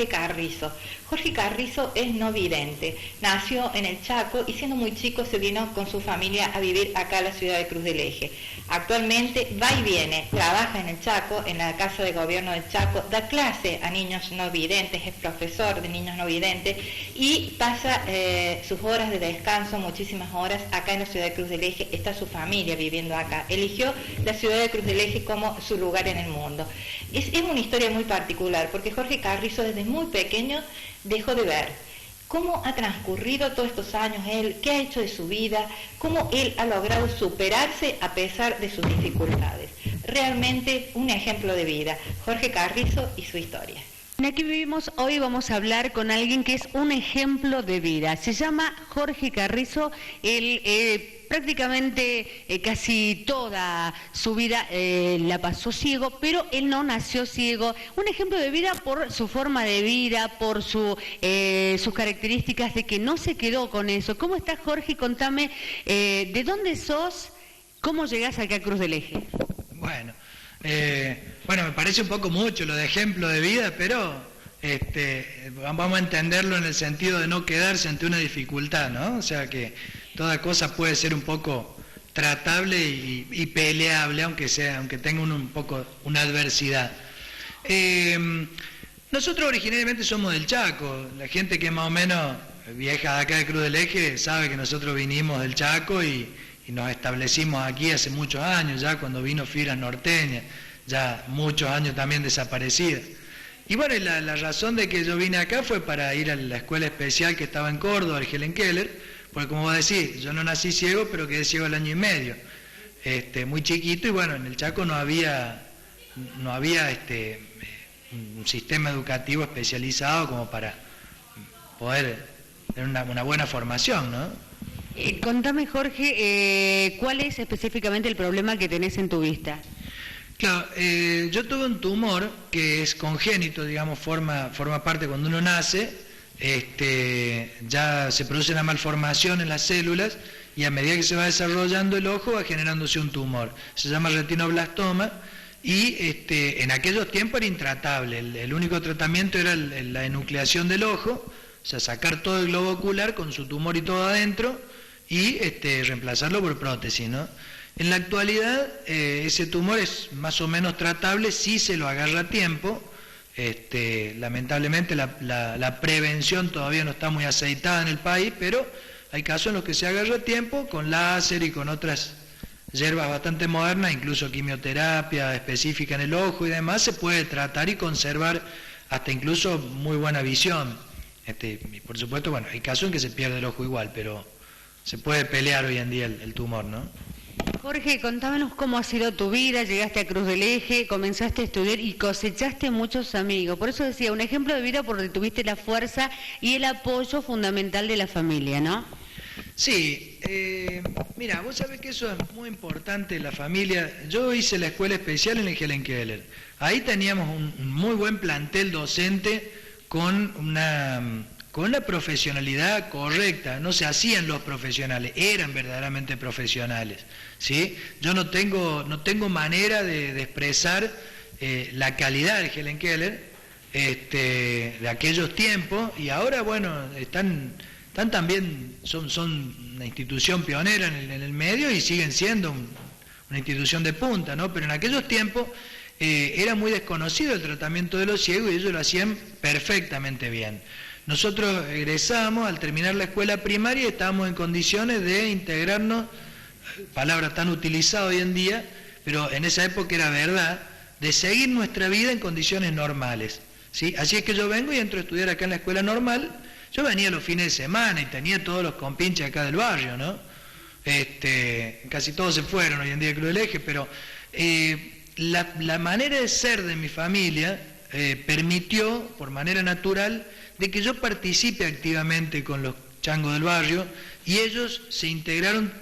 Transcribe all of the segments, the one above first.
Carrizo. Jorge Carrizo es no vidente, nació en el Chaco y siendo muy chico se vino con su familia a vivir acá a la ciudad de Cruz del Eje. Actualmente va y viene, trabaja en el Chaco, en la Casa de Gobierno del Chaco, da clase a niños no videntes, es profesor de niños no videntes y pasa sus horas de descanso, muchísimas horas, acá en la ciudad de Cruz del Eje. Está su familia viviendo acá. Eligió la ciudad de Cruz del Eje como su lugar en el mundo. Es una historia muy particular porque Jorge Carrizo desde muy pequeño dejó de ver cómo ha transcurrido todos estos años él, qué ha hecho de su vida, cómo él ha logrado superarse a pesar de sus dificultades. Realmente un ejemplo de vida, Jorge Carrizo y su historia. Aquí vivimos, hoy vamos a hablar con alguien que es un ejemplo de vida. Se llama Jorge Carrizo. Él prácticamente casi toda su vida la pasó ciego, pero él no nació ciego. Un ejemplo de vida por su forma de vida, por sus características de que no se quedó con eso. ¿Cómo estás, Jorge? Contame, ¿de dónde sos? ¿Cómo llegás acá a Cruz del Eje? Bueno, me parece un poco mucho lo de ejemplo de vida, pero vamos a entenderlo en el sentido de no quedarse ante una dificultad, ¿no? O sea que toda cosa puede ser un poco tratable y peleable, aunque tenga un poco una adversidad. Nosotros originariamente somos del Chaco. La gente que más o menos vieja de acá de Cruz del Eje sabe que nosotros vinimos del Chaco y nos establecimos aquí hace muchos años, ya cuando vino Fibras Norteñas, ya muchos años también desaparecidas. Y bueno, la razón de que yo vine acá fue para ir a la escuela especial que estaba en Córdoba, el Helen Keller, porque como vos decís, yo no nací ciego, pero quedé ciego al año y medio, muy chiquito, y bueno, en el Chaco no había un sistema educativo especializado como para poder tener una buena formación, ¿no? Contame, Jorge, ¿cuál es específicamente el problema que tenés en tu vista? Claro, yo tuve un tumor que es congénito, digamos, forma parte cuando uno nace, ya se produce una malformación en las células y a medida que se va desarrollando el ojo va generándose un tumor. Se llama retinoblastoma y en aquellos tiempos era intratable. El único tratamiento era la enucleación del ojo, o sea, sacar todo el globo ocular con su tumor y todo adentro y reemplazarlo por prótesis, ¿no? En la actualidad ese tumor es más o menos tratable si se lo agarra a tiempo. Lamentablemente la prevención todavía no está muy aceitada en el país, pero hay casos en los que se agarra a tiempo con láser y con otras hierbas bastante modernas, incluso quimioterapia específica en el ojo y demás, se puede tratar y conservar hasta incluso muy buena visión. Y por supuesto, bueno, hay casos en que se pierde el ojo igual, pero se puede pelear hoy en día el tumor, ¿no? Jorge, contámonos cómo ha sido tu vida, llegaste a Cruz del Eje, comenzaste a estudiar y cosechaste muchos amigos. Por eso decía, un ejemplo de vida porque tuviste la fuerza y el apoyo fundamental de la familia, ¿no? Sí, mira, vos sabés que eso es muy importante, la familia. Yo hice la escuela especial en el Helen Keller. Ahí teníamos un muy buen plantel docente con una profesionalidad correcta. No se hacían los profesionales, eran verdaderamente profesionales, ¿sí? Yo no tengo manera de expresar la calidad de Helen Keller de aquellos tiempos, y ahora, bueno, están también, son una institución pionera en el medio y siguen siendo una institución de punta, ¿no? Pero en aquellos tiempos era muy desconocido el tratamiento de los ciegos y ellos lo hacían perfectamente bien. Nosotros egresamos al terminar la escuela primaria y estábamos en condiciones de integrarnos, palabra tan utilizada hoy en día, pero en esa época era verdad, de seguir nuestra vida en condiciones normales, ¿sí? Así es que yo vengo y entro a estudiar acá en la escuela normal. Yo venía los fines de semana y tenía todos los compinches acá del barrio, ¿no? Casi todos se fueron hoy en día a Cruz del Eje, pero la manera de ser de mi familia permitió, por manera natural, de que yo participe activamente con los changos del barrio y ellos se integraron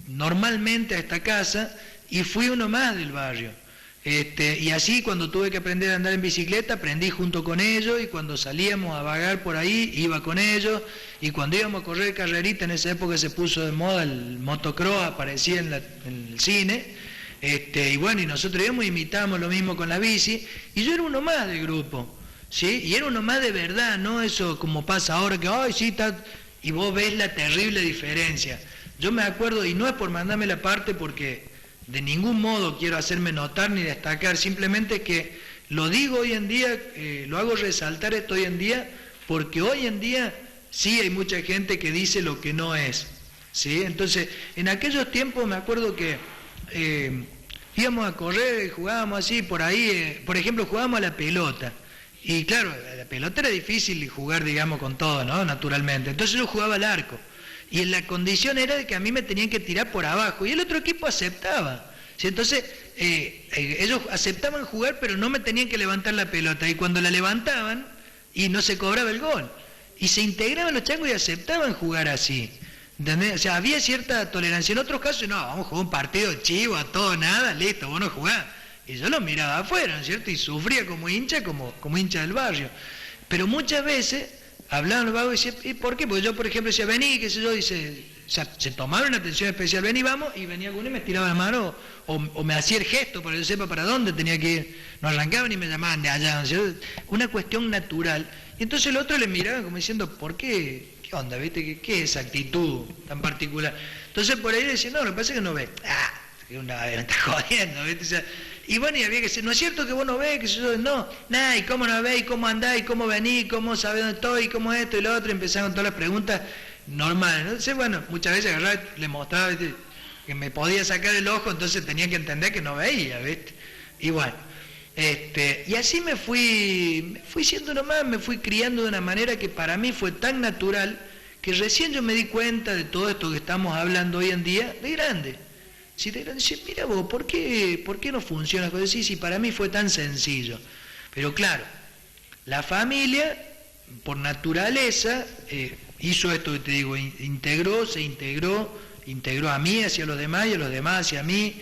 normalmente a esta casa y fui uno más del barrio. Y así cuando tuve que aprender a andar en bicicleta aprendí junto con ellos, y cuando salíamos a vagar por ahí iba con ellos, y cuando íbamos a correr carrerita, en esa época se puso de moda el motocross, aparecía en el cine, y bueno, y nosotros íbamos y imitábamos lo mismo con la bici, y yo era uno más del grupo. ¿sí? Y era uno más de verdad, no eso como pasa ahora, que, ay, sí, y vos ves la terrible diferencia. Yo me acuerdo, y no es por mandarme la parte porque de ningún modo quiero hacerme notar ni destacar, simplemente que lo digo hoy en día, lo hago resaltar esto hoy en día, porque hoy en día sí hay mucha gente que dice lo que no es, ¿sí? Entonces, en aquellos tiempos me acuerdo que íbamos a correr, jugábamos así, por ahí, por ejemplo, jugábamos a la pelota, y claro, la pelota era difícil jugar, digamos, con todo, ¿no? Naturalmente, entonces yo jugaba al arco, y la condición era de que a mí me tenían que tirar por abajo, y el otro equipo aceptaba, ¿sí? Entonces, ellos aceptaban jugar, pero no me tenían que levantar la pelota, y cuando la levantaban, y no se cobraba el gol, y se integraban los changos y aceptaban jugar así, ¿entendés? O sea, había cierta tolerancia. En otros casos, no, vamos a jugar un partido chivo, a todo nada, listo, vos no jugás. Y yo lo miraba afuera, ¿no es cierto? Y sufría como hincha, como hincha del barrio. Pero muchas veces hablaban los vagos y decían, ¿y por qué? Porque yo, por ejemplo, decía, vení, qué sé yo, dice, o sea, se tomaron una atención especial, vení, vamos, y venía alguno y me tiraba la mano, o me hacía el gesto para que yo sepa para dónde tenía que ir. No arrancaban y me llamaban de allá, ¿no es cierto? Una cuestión natural. Y entonces el otro le miraba como diciendo, ¿por qué? ¿Qué onda, viste? ¿Qué es esa actitud tan particular? Entonces por ahí decía, no, lo que pasa es que no ve. Me está jodiendo, ¿viste? O sea, y bueno, y había que decir, ¿no es cierto que vos no ves? Que yo, no, nada, ¿y cómo no ves? ¿Y cómo andás? ¿Y cómo venís? ¿Cómo sabés dónde estoy? ¿Y cómo esto y lo otro? Y empezaron todas las preguntas normales, ¿no? Entonces, bueno, muchas veces agarraba, le mostraba, ¿viste? Que me podía sacar el ojo, entonces tenía que entender que no veía, ¿viste? Y bueno, y así me fui siendo nomás, me fui criando de una manera que para mí fue tan natural que recién yo me di cuenta de todo esto que estamos hablando hoy en día, de grande. Si de grande, dice, mira vos, ¿por qué no funciona? Sí, para mí fue tan sencillo. Pero claro, la familia, por naturaleza, hizo esto que te digo, se integró a mí hacia los demás y a los demás hacia mí.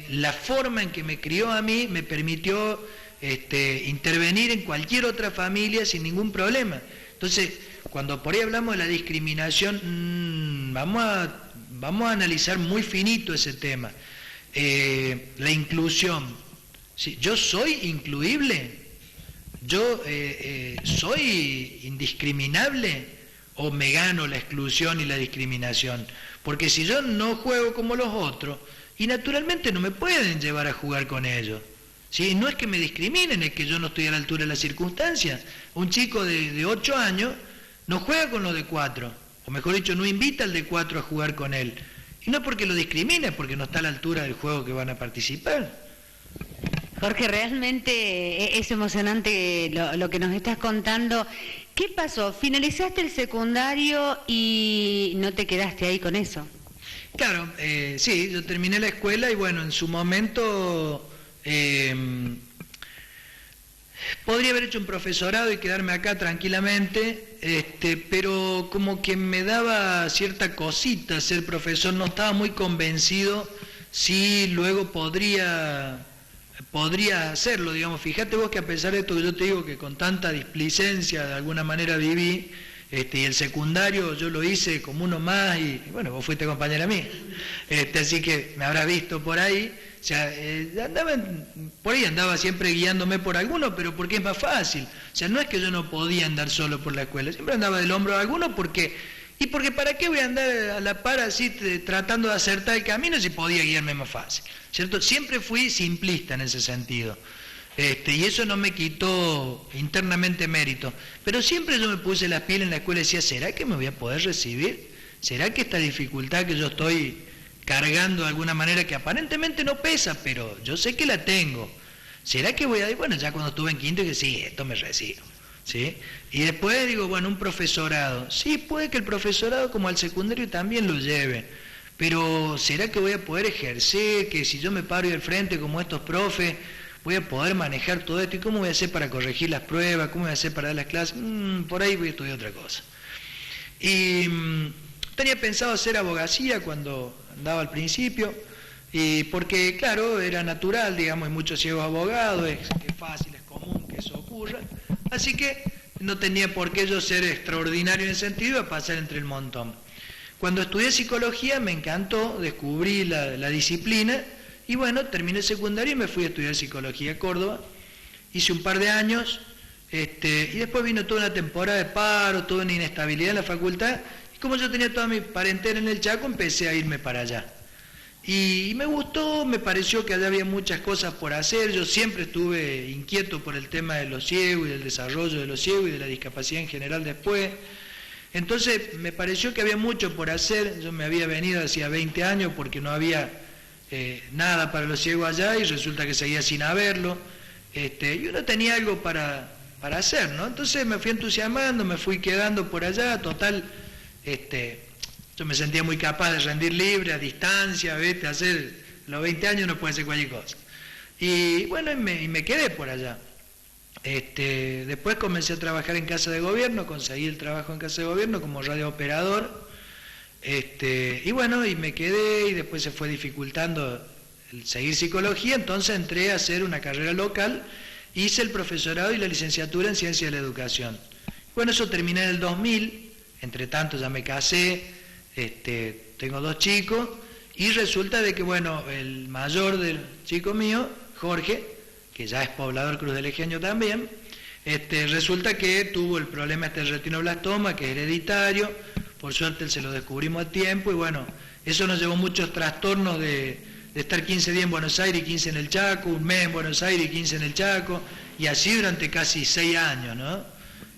La forma en que me crió a mí me permitió intervenir en cualquier otra familia sin ningún problema. Entonces, cuando por ahí hablamos de la discriminación, vamos a analizar muy finito ese tema. La inclusión. ¿Sí? ¿Yo soy incluible? ¿Yo soy indiscriminable? ¿O me gano la exclusión y la discriminación? Porque si yo no juego como los otros, y naturalmente no me pueden llevar a jugar con ellos. ¿Sí? No es que me discriminen, es que yo no estoy a la altura de las circunstancias. Un chico de 8 años no juega con los de 4, o mejor dicho, no invita al de 4 a jugar con él. Y no porque lo discrimine, es porque no está a la altura del juego que van a participar. Jorge, realmente es emocionante lo que nos estás contando. ¿Qué pasó? ¿Finalizaste el secundario y no te quedaste ahí con eso? Claro, sí, yo terminé la escuela y bueno, en su momento podría haber hecho un profesorado y quedarme acá tranquilamente, pero como que me daba cierta cosita ser profesor, no estaba muy convencido si luego podría hacerlo, digamos. Fíjate vos que a pesar de esto que yo te digo que con tanta displicencia de alguna manera viví, y el secundario yo lo hice como uno más y bueno, vos fuiste compañera mía, así que me habrás visto por ahí, o sea, andaba siempre guiándome por alguno, pero porque es más fácil, o sea, no es que yo no podía andar solo por la escuela, siempre andaba del hombro de alguno porque para qué voy a andar a la par así tratando de acertar el camino si podía guiarme más fácil, ¿cierto? Siempre fui simplista en ese sentido. Y eso no me quitó internamente mérito, pero siempre yo me puse las pilas en la escuela y decía, ¿será que me voy a poder recibir? ¿Será que esta dificultad que yo estoy cargando de alguna manera, que aparentemente no pesa, pero yo sé que la tengo, ¿será que voy a ir? Bueno, ya cuando estuve en quinto dije, sí, esto me recibo, ¿sí? Y después digo, bueno, un profesorado, sí, puede que el profesorado como al secundario también lo lleve, pero ¿será que voy a poder ejercer, que si yo me paro ahí al frente como estos profes, voy a poder manejar todo esto? ¿Y cómo voy a hacer para corregir las pruebas? ¿Cómo voy a hacer para dar las clases? Por ahí voy a estudiar otra cosa. Y tenía pensado hacer abogacía cuando andaba al principio, y porque, claro, era natural, digamos, hay muchos ciegos abogados, es fácil, es común que eso ocurra. Así que no tenía por qué yo ser extraordinario en ese sentido, a pasar entre el montón. Cuando estudié psicología me encantó, descubrí la disciplina, y bueno, terminé secundario y me fui a estudiar psicología a Córdoba. Hice un par de años, Y después vino toda una temporada de paro, toda una inestabilidad en la facultad, y como yo tenía toda mi parentela en el Chaco, empecé a irme para allá. Y me gustó, me pareció que allá había muchas cosas por hacer. Yo siempre estuve inquieto por el tema de los ciegos y del desarrollo de los ciegos y de la discapacidad en general después. Entonces me pareció que había mucho por hacer. Yo me había venido hacía 20 años porque no había nada para los ciegos allá y resulta que seguía sin haberlo. Y uno tenía algo para hacer, ¿no? Entonces me fui entusiasmando, me fui quedando por allá, total, yo me sentía muy capaz de rendir libre, a distancia, ¿viste? Hacer los 20 años uno puede hacer cualquier cosa. Y bueno, y me quedé por allá. Después comencé a trabajar en Casa de Gobierno, conseguí el trabajo en Casa de Gobierno como radiooperador. Y bueno, y me quedé y después se fue dificultando el seguir psicología, entonces entré a hacer una carrera local, hice el profesorado y la licenciatura en Ciencia de la Educación. Bueno, eso terminé en el 2000, entre tanto ya me casé, tengo 2 chicos, y resulta de que, bueno, el mayor del chico mío, Jorge, que ya es poblador cruzelejeño también, resulta que tuvo el problema del retinoblastoma, que es hereditario, por suerte se lo descubrimos a tiempo, y bueno, eso nos llevó muchos trastornos de estar 15 días en Buenos Aires y 15 en el Chaco, un mes en Buenos Aires y 15 en el Chaco, y así durante casi 6 años, ¿no?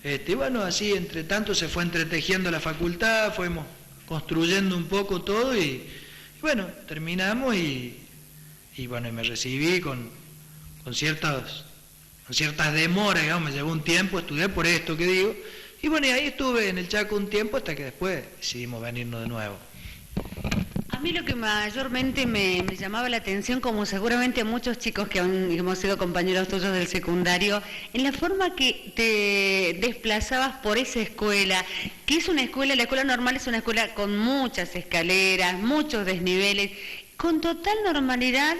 Y bueno, así entre tanto se fue entretejiendo la facultad, fuimos construyendo un poco todo y bueno, terminamos y bueno, y me recibí con ciertas demoras, digamos, me llevó un tiempo, estudié por esto que digo, y bueno, y ahí estuve en el Chaco un tiempo hasta que después decidimos venirnos de nuevo. A mí lo que mayormente me llamaba la atención, como seguramente a muchos chicos que hemos sido compañeros tuyos del secundario, en la forma que te desplazabas por esa escuela, que es una escuela, la escuela normal es una escuela con muchas escaleras, muchos desniveles, con total normalidad.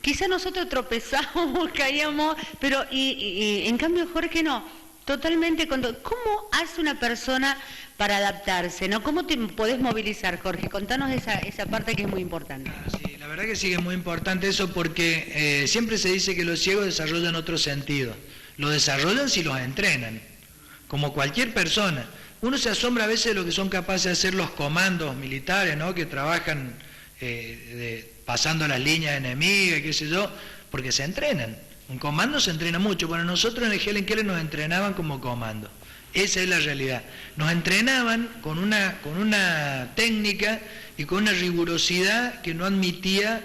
Quizá nosotros tropezamos, caíamos, pero y en cambio Jorge no, totalmente. ¿Cómo hace una persona para adaptarse, ¿no? ¿Cómo te podés movilizar, Jorge? Contanos esa parte que es muy importante. Sí, la verdad que sí que es muy importante eso porque siempre se dice que los ciegos desarrollan otro sentido. Lo desarrollan si los entrenan, como cualquier persona. Uno se asombra a veces de lo que son capaces de hacer los comandos militares, ¿no? Que trabajan pasando las líneas enemigas, qué sé yo, porque se entrenan. Un comando se entrena mucho. Bueno, nosotros en el Helen Keller nos entrenaban como comando. Esa es la realidad. Nos entrenaban con una técnica y con una rigurosidad que no admitía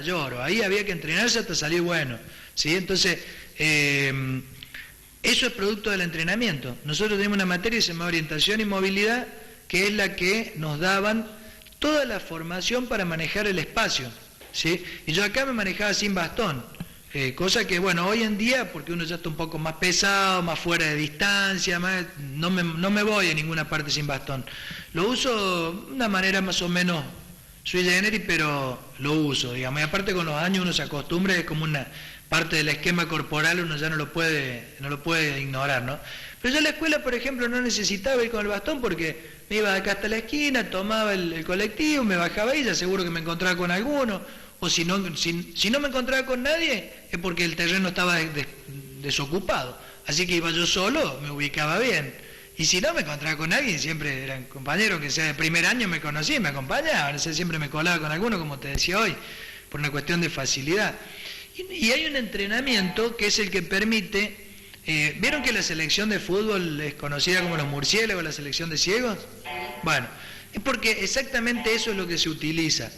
lloro. Ahí había que entrenarse hasta salir bueno, ¿sí? Entonces, eso es producto del entrenamiento. Nosotros tenemos una materia que se llama orientación y movilidad, que es la que nos daban toda la formación para manejar el espacio, ¿sí? Y yo acá me manejaba sin bastón. Cosa que, bueno, hoy en día, porque uno ya está un poco más pesado, más fuera de distancia, no me voy a ninguna parte sin bastón. Lo uso de una manera más o menos sui generis, pero lo uso, digamos. Y aparte con los años uno se acostumbra, es como una parte del esquema corporal, uno ya no lo puede ignorar, ¿no? Pero yo en la escuela, por ejemplo, no necesitaba ir con el bastón porque me iba de acá hasta la esquina, tomaba el colectivo, me bajaba y ya seguro que me encontraba con alguno. O si no me encontraba con nadie, es porque el terreno estaba desocupado. Así que iba yo solo, me ubicaba bien. Y si no me encontraba con alguien, siempre eran compañeros que sea de primer año me conocían, me acompañaban. O sea, siempre me colaba con alguno, como te decía hoy, por una cuestión de facilidad. Y hay un entrenamiento que es el que permite... ¿Vieron que la selección de fútbol es conocida como los murciélagos, la selección de ciegos? Bueno, es porque exactamente eso es lo que se utiliza.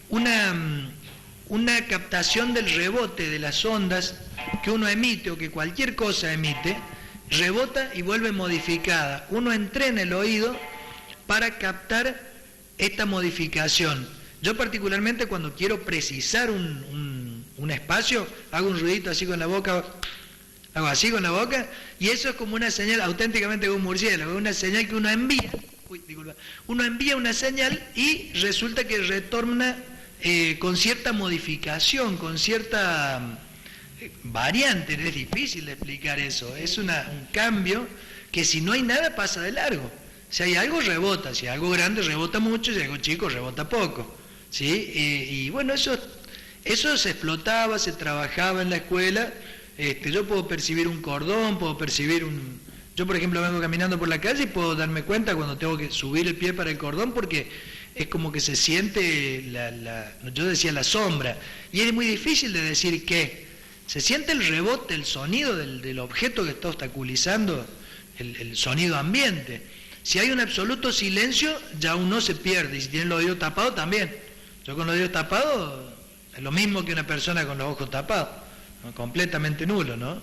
Una captación del rebote de las ondas que uno emite o que cualquier cosa emite, rebota y vuelve modificada. Uno entrena el oído para captar esta modificación. Yo particularmente cuando quiero precisar un espacio, hago un ruidito así con la boca, hago así con la boca, y eso es como una señal, auténticamente como un murciélago, una señal que uno envía una señal y resulta que retorna con cierta modificación, con cierta variante. Es difícil de explicar eso, es un cambio que si no hay nada pasa de largo. Si hay algo rebota, si hay algo grande rebota mucho, si hay algo chico rebota poco, ¿sí? Y bueno, eso se explotaba, se trabajaba en la escuela Yo puedo percibir un cordón, puedo percibir un... Yo, por ejemplo, vengo caminando por la calle y puedo darme cuenta cuando tengo que subir el pie para el cordón porque es como que se siente, yo decía la sombra, y es muy difícil de decir qué. Se siente el rebote, el sonido del objeto que está obstaculizando el sonido ambiente. Si hay un absoluto silencio, ya uno se pierde, y si tiene los oídos tapados también. Yo con los oídos tapados es lo mismo que una persona con los ojos tapados, ¿no? Completamente nulo, ¿no?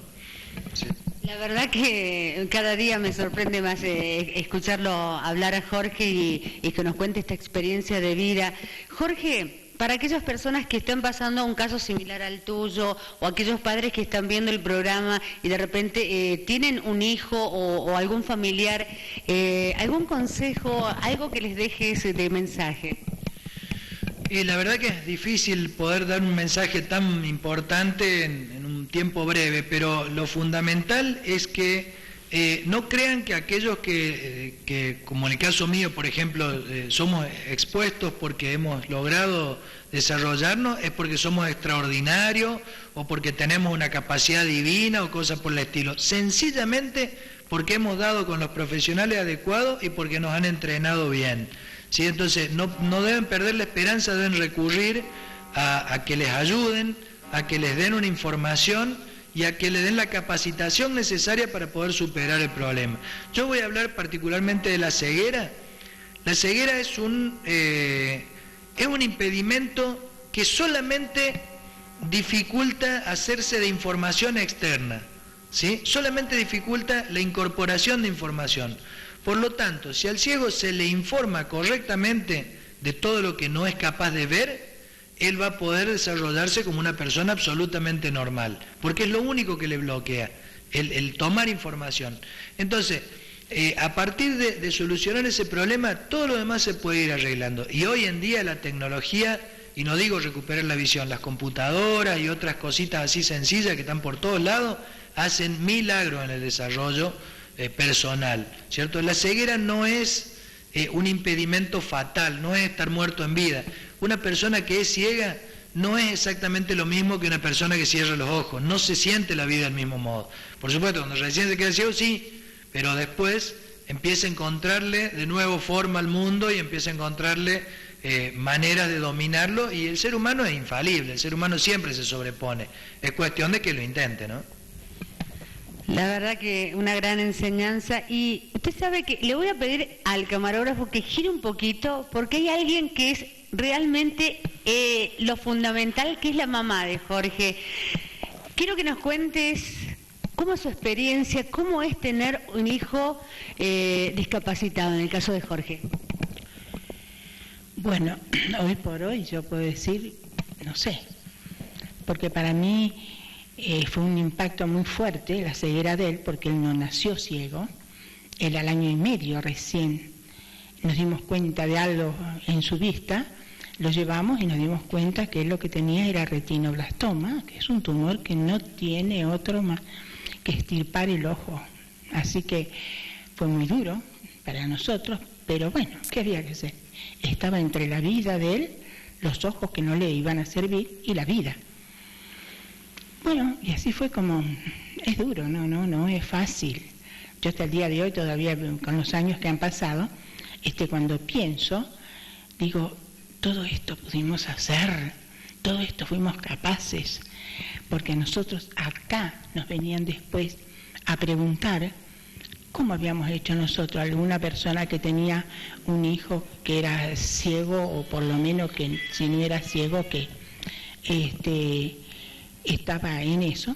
Sí. La verdad que cada día me sorprende más escucharlo hablar a Jorge y que nos cuente esta experiencia de vida. Jorge, para aquellas personas que están pasando un caso similar al tuyo o aquellos padres que están viendo el programa y de repente tienen un hijo o algún familiar, ¿algún consejo, algo que les dejes de mensaje? La verdad que es difícil poder dar un mensaje tan importante en un tiempo breve, pero lo fundamental es que no crean que aquellos que, como en el caso mío, por ejemplo, somos expuestos porque hemos logrado desarrollarnos, es porque somos extraordinarios o porque tenemos una capacidad divina o cosas por el estilo. Sencillamente porque hemos dado con los profesionales adecuados y porque nos han entrenado bien. ¿Sí? Entonces no deben perder la esperanza, deben recurrir a que les ayuden, a que les den una información y a que le den la capacitación necesaria para poder superar el problema. Yo voy a hablar particularmente de la ceguera. La ceguera es un impedimento que solamente dificulta hacerse de información externa, ¿sí? Solamente dificulta la incorporación de información. Por lo tanto, si al ciego se le informa correctamente de todo lo que no es capaz de ver, él va a poder desarrollarse como una persona absolutamente normal, porque es lo único que le bloquea, el tomar información. Entonces, a partir de solucionar ese problema, todo lo demás se puede ir arreglando. Y hoy en día la tecnología, y no digo recuperar la visión, las computadoras y otras cositas así sencillas que están por todos lados, hacen milagros en el desarrollo personal, ¿cierto? La ceguera no es un impedimento fatal, no es estar muerto en vida. Una persona que es ciega no es exactamente lo mismo que una persona que cierra los ojos, no se siente la vida del mismo modo. Por supuesto, cuando recién se queda ciego, sí, pero después empieza a encontrarle de nuevo forma al mundo y empieza a encontrarle maneras de dominarlo, y el ser humano es infalible, el ser humano siempre se sobrepone, es cuestión de que lo intente, ¿no? La verdad que una gran enseñanza, y usted sabe que le voy a pedir al camarógrafo que gire un poquito porque hay alguien que es realmente lo fundamental, que es la mamá de Jorge. Quiero que nos cuentes cómo es su experiencia, cómo es tener un hijo discapacitado en el caso de Jorge. Bueno, hoy por hoy yo puedo decir, no sé, porque para mí fue un impacto muy fuerte la ceguera de él, porque él no nació ciego, él al año y medio recién nos dimos cuenta de algo en su vista, lo llevamos y nos dimos cuenta que él lo que tenía era retinoblastoma, que es un tumor que no tiene otro más que extirpar el ojo. Así que fue muy duro para nosotros, pero bueno, ¿qué había que hacer? Estaba entre la vida de él, los ojos que no le iban a servir y la vida. Bueno, y así fue como, es duro, no es fácil. Yo hasta el día de hoy, todavía con los años que han pasado, cuando pienso, digo, todo esto pudimos hacer, todo esto fuimos capaces, porque nosotros acá nos venían después a preguntar cómo habíamos hecho nosotros, alguna persona que tenía un hijo que era ciego, o por lo menos que si no era ciego, que estaba en eso.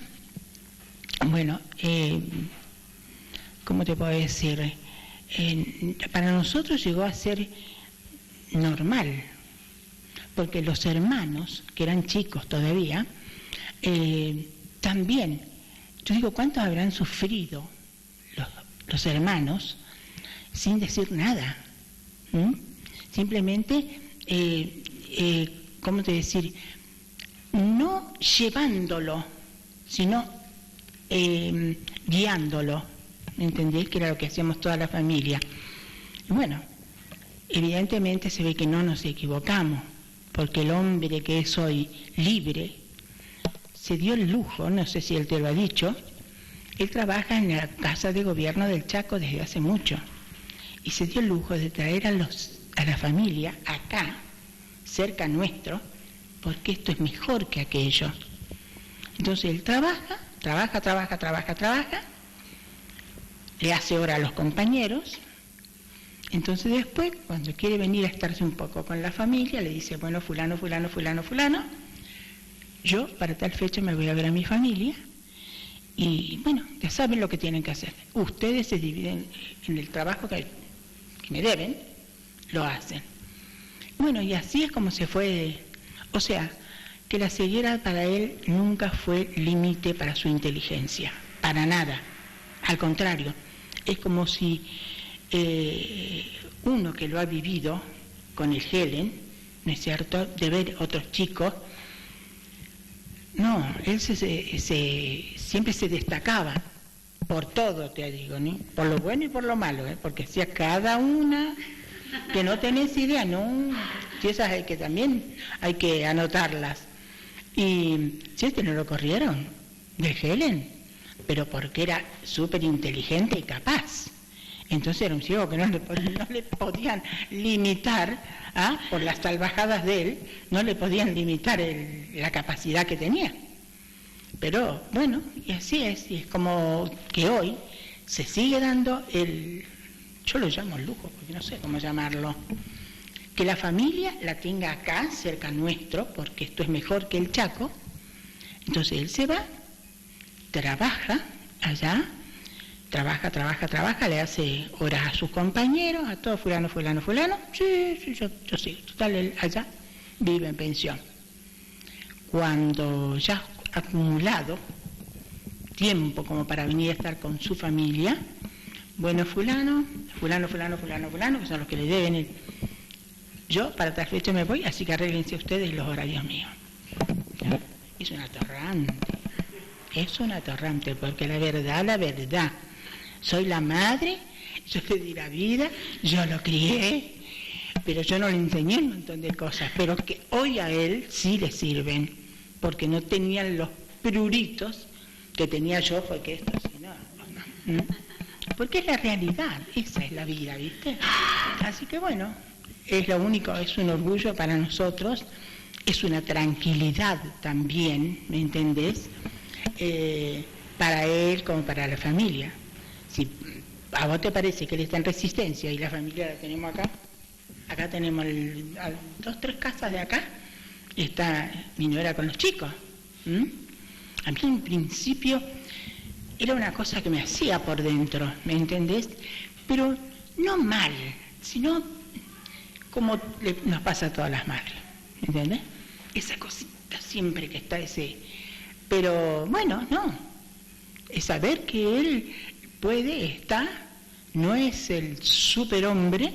Bueno, ¿cómo te puedo decir? Para nosotros llegó a ser normal, porque los hermanos, que eran chicos todavía, también, yo digo, ¿cuántos habrán sufrido los hermanos sin decir nada? Simplemente, ¿cómo te decir? No llevándolo, sino guiándolo, ¿entendés? Que era lo que hacíamos toda la familia. Y bueno, evidentemente se ve que no nos equivocamos, porque el hombre que es hoy libre se dio el lujo, no sé si él te lo ha dicho, él trabaja en la Casa de Gobierno del Chaco desde hace mucho, y se dio el lujo de traer a la familia acá, cerca nuestro, porque esto es mejor que aquello. Entonces él trabaja, le hace hora a los compañeros, entonces después, cuando quiere venir a estarse un poco con la familia, le dice, bueno, fulano, yo para tal fecha me voy a ver a mi familia, y bueno, ya saben lo que tienen que hacer. Ustedes se dividen en el trabajo que me deben, lo hacen. Bueno, y así es como se fue, o sea, que la ceguera para él nunca fue límite para su inteligencia, para nada. Al contrario, es como si uno que lo ha vivido con el Helen, ¿no es cierto?, de ver otros chicos, no, él siempre se destacaba, por todo te digo, ¿no? Por lo bueno y por lo malo, porque hacía cada una que no tenés idea, ¿no? Si esas también hay que anotarlas. Y si no lo corrieron del Helen, pero porque era súper inteligente y capaz. Entonces era un ciego que no le podían limitar, por las salvajadas de él, no le podían limitar la capacidad que tenía. Pero bueno, y así es, y es como que hoy se sigue dando yo lo llamo el lujo, porque no sé cómo llamarlo, que la familia la tenga acá, cerca nuestro, porque esto es mejor que el Chaco. Entonces él se va, trabaja allá, trabaja, le hace horas a sus compañeros, a todos, fulano, sí, yo sigo, total, él allá vive en pensión. Cuando ya ha acumulado tiempo como para venir a estar con su familia, bueno, fulano, que son los que le deben yo para tal fecha me voy, así que arréglense ustedes los horarios míos. Es un atorrante, porque la verdad, soy la madre, yo le di la vida, yo lo crié, pero yo no le enseñé un montón de cosas, pero que hoy a él sí le sirven, porque no tenían los pruritos que tenía yo, porque esto así, no. Porque es la realidad, esa es la vida, ¿viste? Así que bueno, es lo único, es un orgullo para nosotros, es una tranquilidad también, ¿me entendés? Para él como para la familia. Si a vos te parece que él está en Resistencia y la familia la tenemos acá tenemos 2, 3 casas de acá, está mi nuera con los chicos. A mí en principio era una cosa que me hacía por dentro, ¿me entendés? Pero no mal, sino como nos pasa a todas las madres, ¿me entendés? Esa cosita siempre que está pero bueno, no, es saber que él no es el superhombre,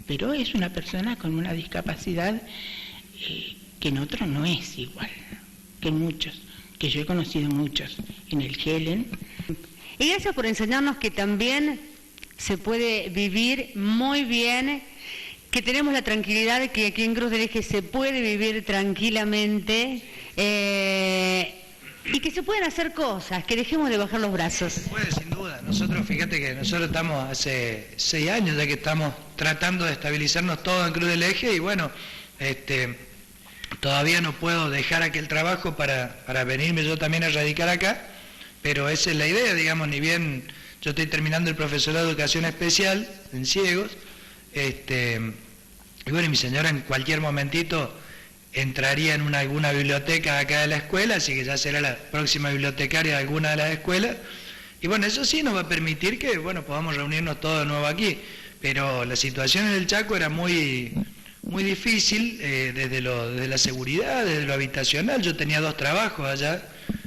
pero es una persona con una discapacidad que en otros no es igual, que muchos, que yo he conocido muchos en el Helen. Y gracias por enseñarnos que también se puede vivir muy bien, que tenemos la tranquilidad de que aquí en Cruz del Eje se puede vivir tranquilamente, y que se pueden hacer cosas, que dejemos de bajar los brazos. Se puede, sin duda. Fíjate que nosotros estamos hace 6 años ya que estamos tratando de estabilizarnos todos en Cruz del Eje, y bueno, todavía no puedo dejar aquel trabajo para venirme yo también a radicar acá, pero esa es la idea, digamos, ni bien yo estoy terminando el profesorado de educación especial en ciegos, y bueno, mi señora en cualquier momentito entraría en alguna biblioteca acá de la escuela, así que ya será la próxima bibliotecaria de alguna de las escuelas, y bueno, eso sí nos va a permitir que, bueno, podamos reunirnos todos de nuevo aquí, pero la situación en el Chaco era muy difícil, desde la seguridad, desde lo habitacional. Yo tenía 2 trabajos allá,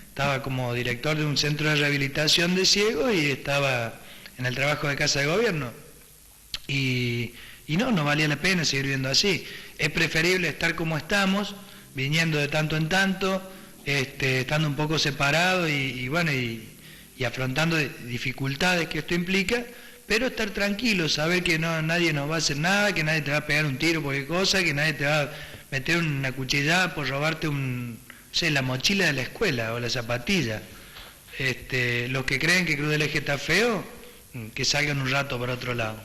estaba como director de un centro de rehabilitación de ciegos y estaba en el trabajo de Casa de Gobierno, y no valía la pena seguir viviendo así. Es preferible estar como estamos, viniendo de tanto en tanto, estando un poco separados y afrontando dificultades que esto implica, pero estar tranquilo, saber que nadie nos va a hacer nada, que nadie te va a pegar un tiro por cualquier cosa, que nadie te va a meter una cuchillada por robarte la mochila de la escuela o la zapatilla. Los que creen que Cruz del Eje está feo, que salgan un rato para otro lado.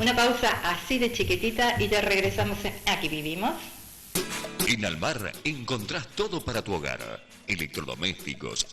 Una pausa así de chiquitita y ya regresamos en Aquí Vivimos. En Almar encontrás todo para tu hogar. Electrodomésticos,